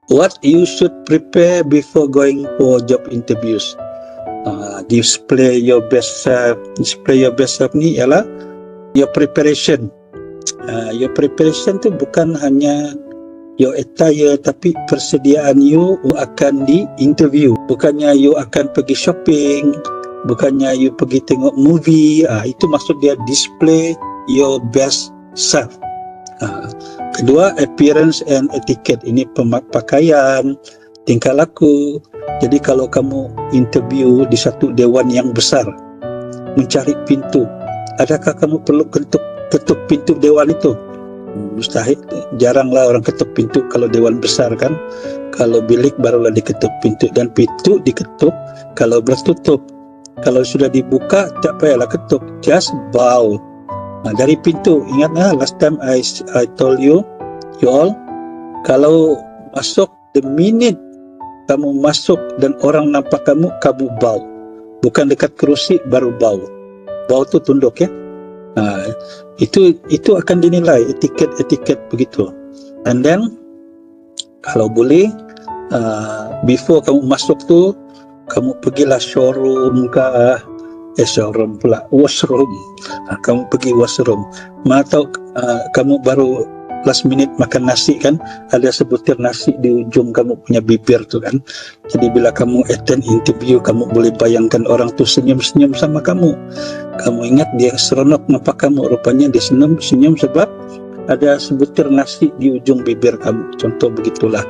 What you should prepare before going for job interviews? Display your best self. Display your best self ni ialah your preparation. Your preparation tu bukan hanya your attire, tapi persediaan you akan di interview. Bukannya you akan pergi shopping, bukannya you pergi tengok movie. Itu maksud dia display your best self. Kedua, appearance and etiquette. Ini pakaian, tingkah laku. Jadi kalau kamu interview di satu dewan yang besar, mencari pintu, adakah kamu perlu ketuk pintu dewan itu? Mustahil, jaranglah orang ketuk pintu kalau dewan besar kan. Kalau bilik barulah diketuk pintu, dan pintu diketuk kalau bertutup. Kalau sudah dibuka tak payahlah ketuk, just bow. Dari pintu, ingatlah last time I told you all, kalau masuk, the minute kamu masuk dan orang nampak kamu bow. Bukan dekat kerusi baru bow. Bow tu tunduk ya. Itu akan dinilai etiket begitu. And then kalau boleh, before kamu masuk tu, kamu pergilah showroom ke washroom. Kamu pergi washroom. Atau kamu baru last minute makan nasi kan, ada sebutir nasi di ujung kamu punya bibir tu kan. Jadi bila kamu attend interview, kamu boleh bayangkan orang tu senyum-senyum sama kamu. Kamu ingat dia seronok nampak kamu, rupanya dia senyum sebab ada sebutir nasi di ujung bibir kamu. Contoh begitulah.